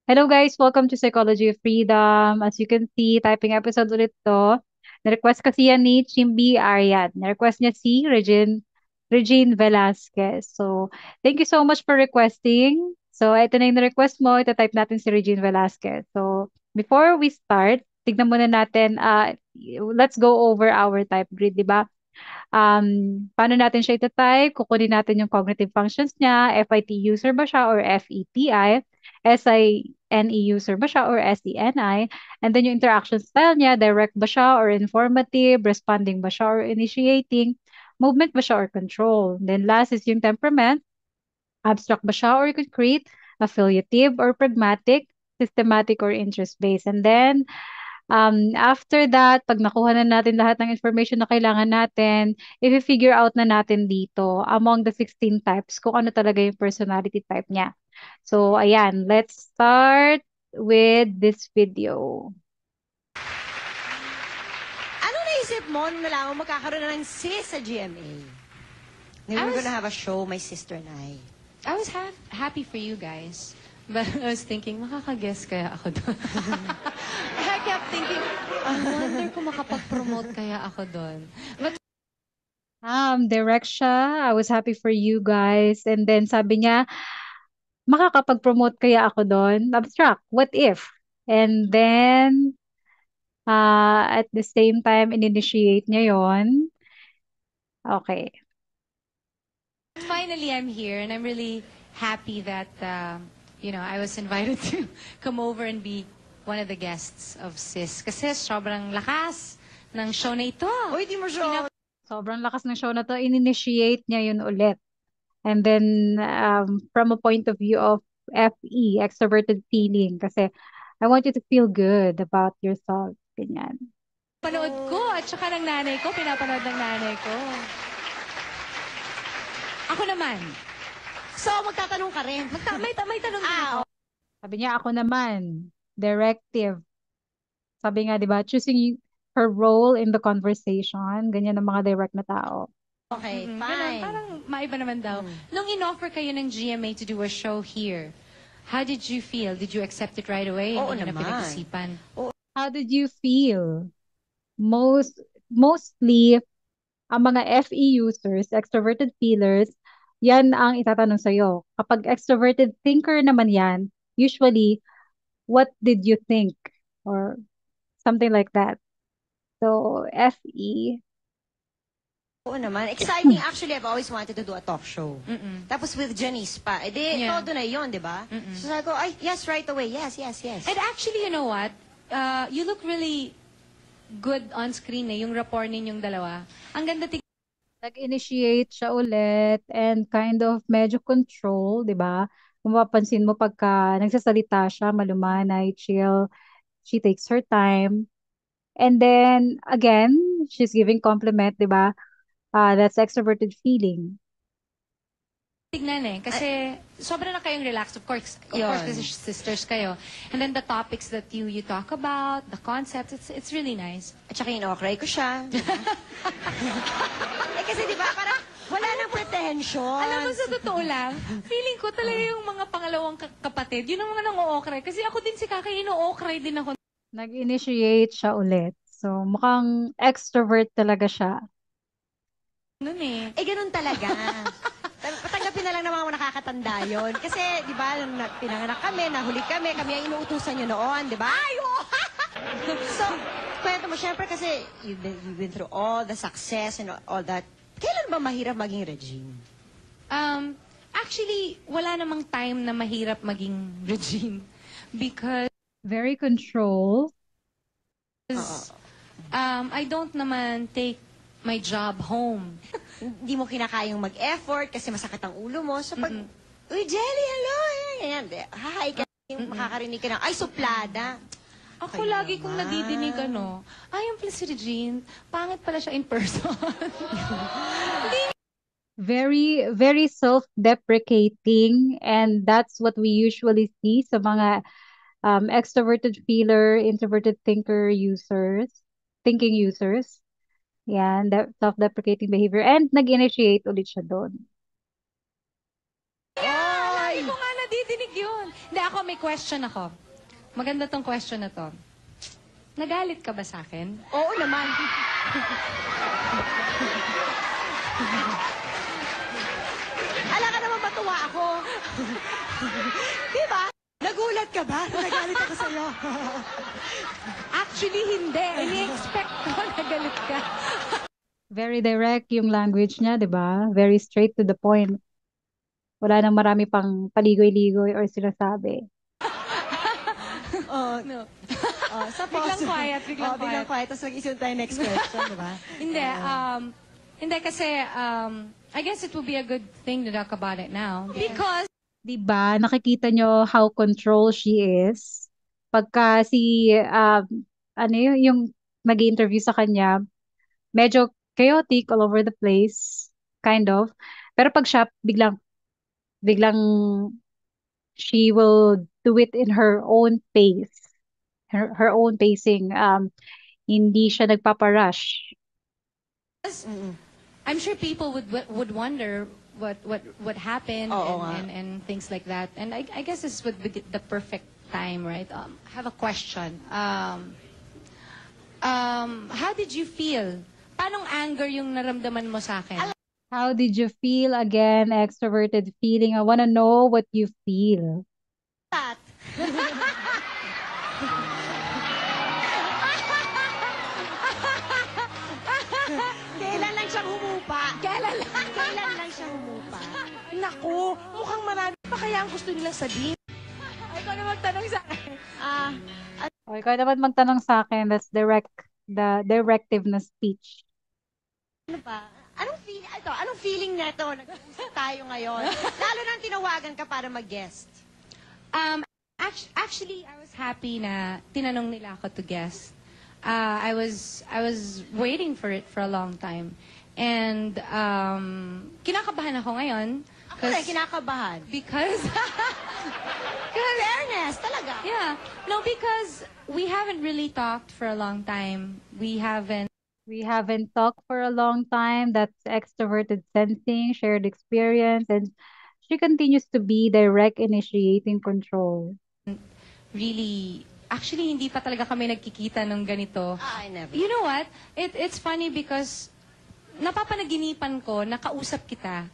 Hello guys, welcome to Psychology of Freedom. As you can see, typing episode ulit to. Na-request kasi yan ni Chimby Ariad. Na-request niya si Regine Velasquez. So, thank you so much for requesting. So, ito na yung na-request mo. Ita-type natin si Regine Velasquez. So, before we start, tignan muna natin, let's go over our type grid, di ba? Paano natin siya itatype? Kukunin natin yung cognitive functions niya, FIT user ba siya or FETI, SINE user ba siya or SENI, and then yung interaction style niya, direct ba siya or informative, responding ba siya or initiating, movement ba siya or control. Then last is yung temperament, abstract ba siya or concrete, affiliative or pragmatic, systematic or interest-based. And then after that, pag nakuha na natin lahat ng information na kailangan natin, i-figure out na natin dito among the 16 types kung ano talaga yung personality type niya. So, ayan, let's start with this video. Ano naisip mo nung nalaman mo magkakaroon na ng sis sa GMA? We were gonna have a show, my sister and I was happy for you guys. But I was thinking, makaka-guess kaya ako doon. I kept thinking, I wonder kung makapag-promote kaya ako doon. But Direct siya. I was happy for you guys. And then sabi niya, makakapag-promote kaya ako doon? Abstract, what if? And then, at the same time, in-initiate niya yon. Okay. finally, I'm here, and I'm really happy that, I was invited to come over and be one of the guests of SIS. Kasi sobrang lakas ng show na ito. Uy, di mo siya. Sobrang lakas ng show na to, in-initiate niya yun ulit. And then, from a point of view of FE, extroverted feeling, kasi I want you to feel good about yourself. Ganyan. Panood ko, at saka ng nanay ko, pinapanood ng nanay ko. Ako naman. So, magtatanong ka rin. May tanong din ako. Sabi niya, ako naman, directive. Sabi nga, di ba, choosing her role in the conversation. Ganyan ang mga direct na tao. Okay, Ganun, fine. parang maiba naman daw. Nung in-offer kayo ng GMA to do a show here, how did you feel? Did you accept it right away? Oo Hindi niyo na naman. pinag-isipan? How did you feel? Mostly, ang mga FE users, extroverted feelers, yan ang itatanong sa'yo. Kapag extroverted thinker naman yan, usually, what did you think? Or something like that. So, FE. Oo naman. Exciting. Actually, I've always wanted to do a talk show. Tapos with Janice pa. Eh di, Yeah. todo na yun, di ba? So sabi ko, ay, yes, right away. Yes, yes, yes. And actually, you know what? You look really good on screen yung rapport ninyong dalawa. Ang ganda Nag-initiate siya ulit and kind of medyo control, di ba? Kung mapapansin mo pagka nagsasalita siya, malumanay, chill, she takes her time. And then, again, she's giving compliment, di ba? That's extroverted feeling. tignan eh. Kasi sobra na kayong relaxed. Of course, kasi sisters kayo. And then the topics that you talk about, the concepts, it's really nice. At saka in-okray ko siya. Eh kasi di ba, parang wala nang pretension. Alam mo, sa totoo lang, feeling ko talaga yung mga pangalawang kapatid, yun ang mga nang-o-okray. Kasi ako din si Kaki, ino-okray din ako. Nag-initiate siya ulit. So, mukhang extrovert talaga siya. Noon eh. Eh, ganun talaga. Patanggapin na lang ng mga nakakatanda yun. Kasi, di ba, nung pinanganak kami, nahuli kami ang inuutusan nyo noon, di ba? Ay, So, kwento mo, syempre kasi you've been through all the success and all that. Kailan ba mahirap maging Regine? Actually, wala namang time na mahirap maging Regine. Because Very control. I don't naman take my job home. Hindi mo kinakayang mag-effort kasi masakit ang ulo mo. So, pag, uy, Jelly, hello! Yan, hi ka. Makakarinig ka ng, ay, suplada. Ako Kaya lagi kong naman. nadidinig ay, yung pala si Regine, pangit pala siya in person. Very, very self-deprecating. And that's what we usually see sa mga extroverted feeler, introverted thinking users. Yan, self-deprecating behavior. And nag-initiate ulit siya doon. Lagi ko nga nadidinig yun. Hindi, ako, may question ako. Maganda tong question na to. Nagalit ka ba sa akin? Oo naman. Alam ka naman matuwa ako. Di ba? Nagulat ka ba? Nagalit ako sa'yo. Actually, hindi. Ini-expect ko na galit ka. Very direct yung language niya, di ba? Very straight to the point. Wala nang marami pang paligoy-ligoy or sinasabi. No. Sa Biglang quiet, biglang biglang quiet. Tapos mag-isip tayo next question, di ba? Hindi kasi, I guess it would be a good thing to talk about it now. Because, Di ba? Nakikita nyo how control she is. Pagka si, ano yung nag-interview sa kanya, medyo chaotic all over the place, kind of. Pero pag siya, biglang she will do it in her own pace, her own pacing. Hindi siya nagpaparush. I'm sure people would wonder what happened Oo nga. and things like that. And I guess this would be the perfect time, right? I have a question. How did you feel? Paanong anger yung naramdaman mo sa akin? How did you feel again, extroverted feeling? I want to know what you feel. That. Kailan lang siyang humupa? Kailan lang siya humupa? Naku, mukhang marami pa kaya ang gusto nilang sabihin. Ay, ikaw na magtanong sa akin. O, ikaw naman magtanong sa akin, that's the directive na speech. Ano ba? Anong feeling nito? Nag-usap tayo ngayon. Lalo nang tinawagan ka para mag-guest. Actually, I was happy na tinanong nila ako to guest. I was waiting for it for a long time. And kinakabahan ako ngayon. Ako rin, kinakabahan. Because Fairness, talaga. yeah. No, because we haven't really talked for a long time. We haven't talked for a long time. That's extroverted sensing, shared experience, and she continues to be direct, initiating control. really actually hindi pa talaga kami nagkikita ng ganito. I never. You know what? It's funny because napapanaginipan ko, nakausap kita.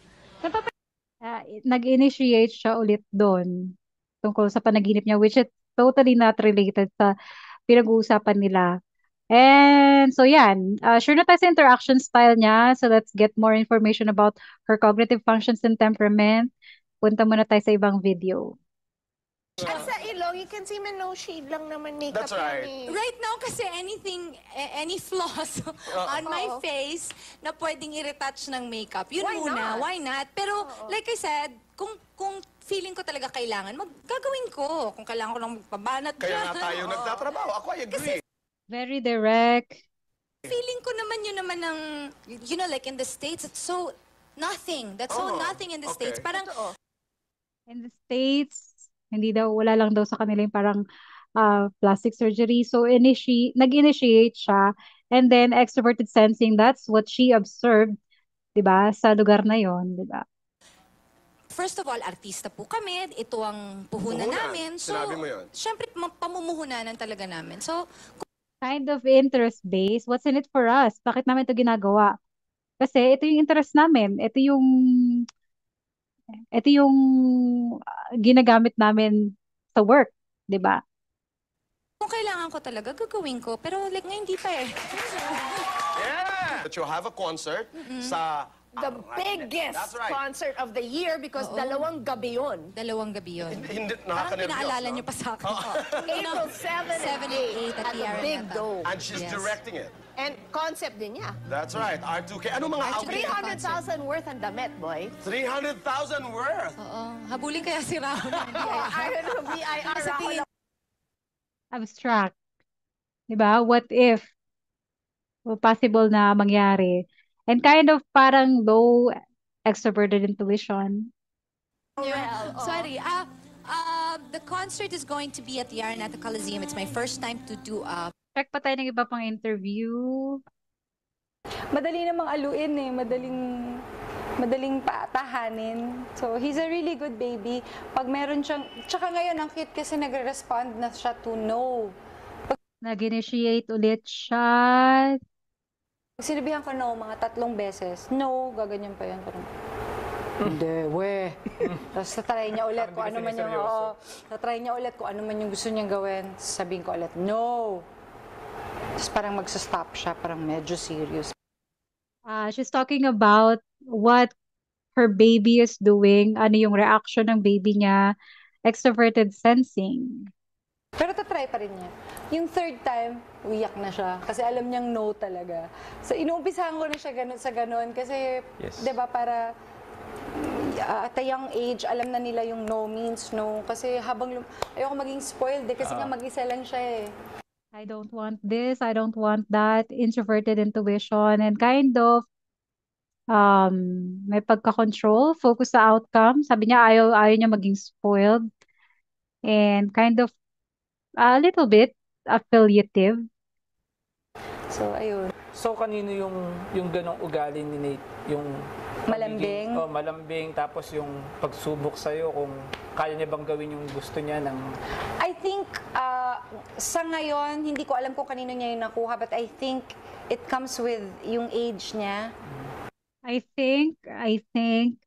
Nag-initiate siya ulit doon tungkol sa panaginip niya, which is totally not related sa pinag-uusapan nila. And so yan, sure na tayo sa interaction style niya. So let's get more information about her cognitive functions and temperament. Punta muna tayo sa ibang video. At sa ilong, you can see man no shade lang naman makeup. That's right. yan eh. Right now, kasi any flaws on my face na pwedeng i-retouch ng makeup, yun Why muna, not? why not? Pero, like I said, kung feeling ko talaga kailangan, gagawin ko. Kung kailangan ko lang magpabanat Kaya dyan. nga tayo nagtatrabaho. Ako, I agree. Very direct. Feeling ko naman yun naman ng, you know, like in the States, it's so nothing. That's so Oh, nothing in the okay. States. Parang, In the States, wala lang daw sa kanila yung parang plastic surgery. So, nag-initiate siya. And then, extroverted sensing, that's what she observed, di ba, sa lugar na yon, di ba? first of all, artista po kami. Ito ang puhunan Puhunan. namin. So, Sinabi mo yun. syempre, pamumuhunanan talaga namin. So, Kind of interest-based. What's in it for us? Bakit namin ito ginagawa? Kasi ito yung interest namin. Ito yung ginagamit namin sa work, di ba? kung kailangan ko talaga, gagawin ko. Pero like ngayon, hindi pa eh. Yeah! That you'll have a concert sa... The biggest That's right. concert of the year because dalawang gabi yun. 2 gabi yun. Hindi, Parang nakaka-nervyos, pinaalala no? niyo pa sa akin. April 7 7 and 8 and 8 at at the the Big Araneta. Dome. And she's Yes. directing it. And concept din niya. That's right. R2K. Ano mga outfit? 300,000 worth ang damit, boy. 300,000 worth. Oo. Habulin kaya si Raul ng I don't know, BIR Sa ako tingin- Abstract. Di ba? What if? Possible na mangyari. And kind of parang low extroverted intuition. Sorry. The concert is going to be at the Araneta Coliseum. It's my first time to do Check pa tayo ng iba pang interview. Madali namang aluin eh, madaling madaling tahanin. So, he's a really good baby. Pag meron siyang, tsaka ngayon, ang cute kasi nagre-respond na siya to no. Nag-initiate ulit siya. Pag sinabihan ko no, mga 3 beses, no, gaganyan pa yan. Parang, hindi, we. Tapos tatry niya ulit kung ano man yung, tatry niya ulit kung ano man yung gusto niyang gawin. Sabihin ko ulit, no. Tapos parang magsa-stop siya, parang medyo serious. She's talking about what her baby is doing, ano yung reaction ng baby niya, extroverted sensing. Pero tatry pa rin niya. Yung 3rd time, uyak na siya. Kasi alam niyang no talaga. So, inuumpisahan ko na siya sa ganun. Kasi, di ba, para at a young age, alam na nila yung no means no. Kasi habang, ayoko maging spoiled kasi nga mag-isa lang siya eh. I don't want this, I don't want that, introverted intuition, and kind of may pagka-control, focus sa outcome. Sabi niya ayaw niya maging spoiled, and kind of a little bit affiliative. So, ayun. So, kanino yung ganong ugali ni Nate? Yung Malambing? Malambing. Tapos yung pagsubok sa'yo kung kaya niya bang gawin yung gusto niya ng... I think, sa ngayon, hindi ko alam kung kanino niya yung nakuha, but I think it comes with yung age niya. I think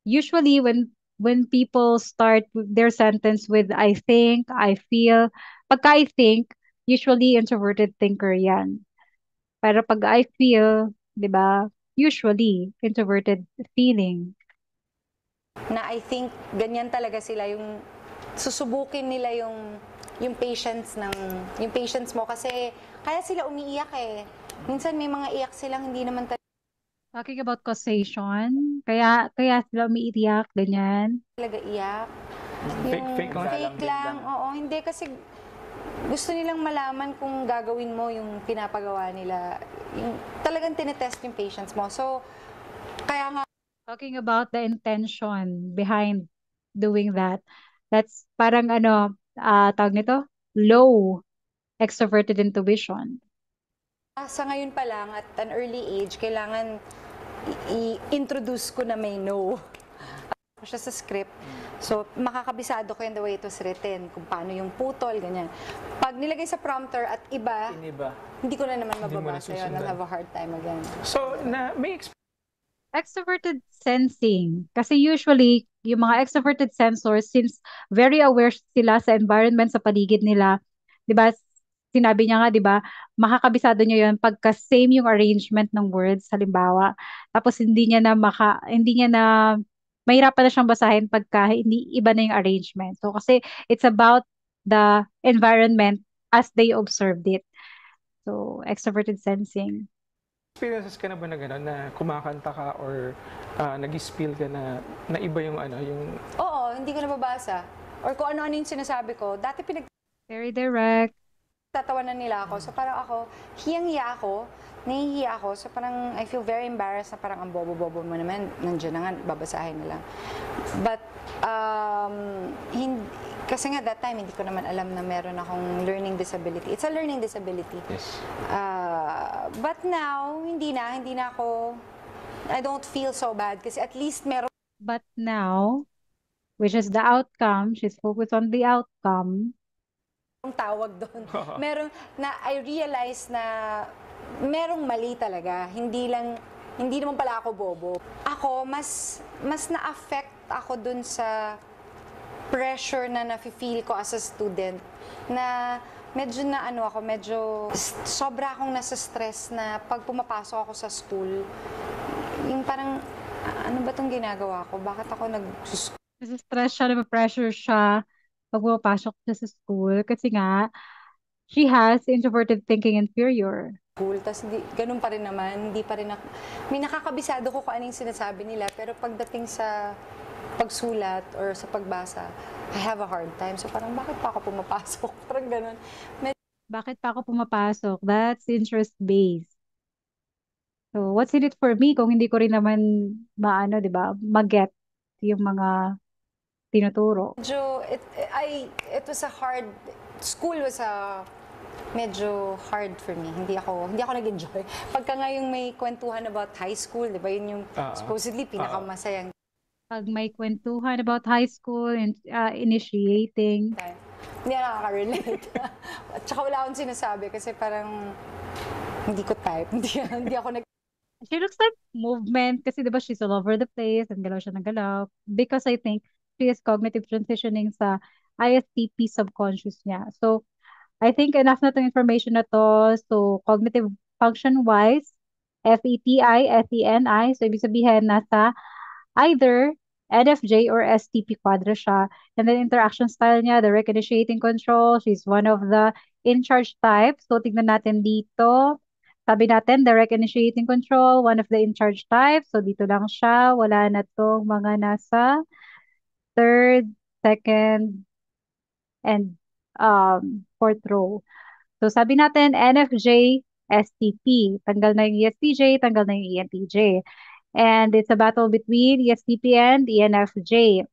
usually when people start their sentence with I think, I feel, pagka I think, usually introverted thinker yan. Pero pag I feel, 'di ba? Usually introverted feeling. Na I think ganyan talaga sila, yung susubukin nila yung patience mo kasi kaya sila umiiyak eh. Minsan may mga iyak silang hindi naman Talking about causation, kaya sila umiiyak, ganyan. talaga iyak. Fake lang. Oo, hindi kasi gusto nilang malaman kung gagawin mo yung pinapagawa nila. Yung, talagang tinetest yung patience mo. So, kaya nga Talking about the intention behind doing that. That's parang tawag nito, low extroverted intuition. sa ngayon pa lang at an early age, kailangan i-introduce ko na may no. Siya sa script. So, makakabisado ko yun the way it was written, kung paano yung putol, ganyan. Pag nilagay sa prompter at iba, hindi ko na naman mababasa yun. I'll have a hard time again. So, may Extroverted sensing. Kasi usually, yung mga extroverted sensors, since very aware sila sa environment, sa paligid nila, di ba, sinabi niya nga, di ba, makakabisado niya yun pagka same yung arrangement ng words, halimbawa. Tapos hindi niya na mahirapan na siyang basahin pagka hindi iba na yung arrangement. So kasi it's about the environment as they observed it. So extroverted sensing. experiences ka na ba na gano'n, na kumakanta ka or nag-spill ka na iba yung yung... Oo, hindi ko nababasa. Or kung ano-ano yung sinasabi ko. Dati Very direct. tatawanan nila ako. So parang ako, hiyang-hiya ako, nahihiya ako. So parang I feel very embarrassed na parang ang bobo-bobo mo naman, nandiyan na nga, babasahin na lang. But, kasi nga that time, hindi ko naman alam na meron akong learning disability. It's a learning disability. Yes. But now, hindi na ako, I don't feel so bad kasi at least meron But now, which is the outcome, she's focused on the outcome. tawag doon. Meron na I realize na merong mali talaga. Hindi naman pala ako bobo. Ako mas na-affect ako dun sa pressure na nafe-feel ko as a student na medyo sobra akong nasa stress na pag pumapasok ako sa school, yung parang ano ba tong ginagawa ko? Bakit ako Stress siya, pressure siya pag pumapasok siya sa school kasi nga, she has introverted thinking inferior. school? Tapos ganun pa rin naman, hindi pa rin may nakakabisado ko kung anong sinasabi nila, pero pagdating sa pagsulat or sa pagbasa, I have a hard time. So parang bakit pa ako pumapasok? Parang ganun. Bakit pa ako pumapasok? That's interest-based. So, what's in it for me kung hindi ko rin naman di ba, mag-get yung mga tinuturo. Medyo, it was a hard, school was a medyo hard for me. Hindi ako nag-enjoy. Pagka nga yung may kwentuhan about high school, di ba? Yun yung supposedly pinakamasayang Pag may kwentuhan about high school and initiating. time. Hindi ako nakaka-relate. At saka wala akong sinasabi kasi parang hindi ko type. Hindi ako nag... She looks like movement kasi 'di ba she's all over the place and galaw siya ng galaw because I think she is cognitive transitioning sa ISTP subconscious niya. So, I think enough na 'tong information na to. So, cognitive function wise, FETI, SENI. So, ibig sabihin nasa either NFJ or STP quadra siya. And then interaction style niya, direct initiating control. She's one of the in-charge types. So, tignan natin dito. Sabi natin, direct initiating control, one of the in-charge types. So, dito lang siya. Wala na tong mga nasa third, second, and fourth row. So, sabi natin, NFJ, STP. Tanggal na yung ESTJ, tanggal na yung ENTJ. And it's a battle between ESTP and ENFJ.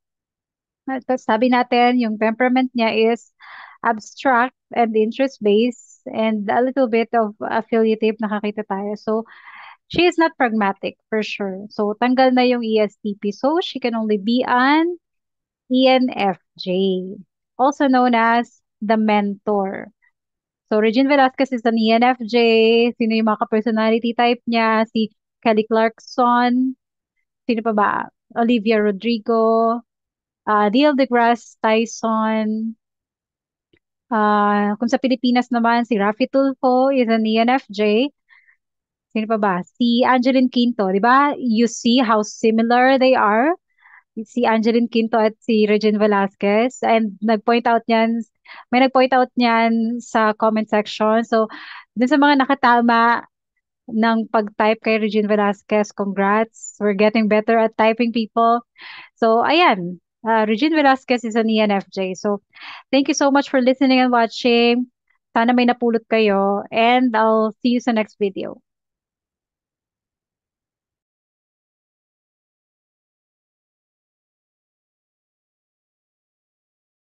Tapos sabi natin, yung temperament niya is abstract and interest-based and a little bit of affiliative nakakita tayo. So, she is not pragmatic for sure. So, tanggal na yung ESTP. So, she can only be an ENFJ, also known as the mentor. So, Regine Velasquez is an ENFJ. Sino yung mga personality type niya? Si Kelly Clarkson. Sino pa ba? Olivia Rodrigo. Neil deGrasse Tyson. Kung sa Pilipinas naman, si Raffy Tulfo is an ENFJ. Sino pa ba? Si Angeline Quinto, di ba? You see how similar they are? Si Angeline Quinto at si Regine Velasquez. And may nag-point out niyan sa comment section. So, dun sa mga nakatama ng pag-type kay Regine Velasquez, congrats. We're getting better at typing, people. So, ayan. Regine Velasquez is an ENFJ. So, thank you so much for listening and watching. Sana may napulot kayo. And I'll see you sa next video.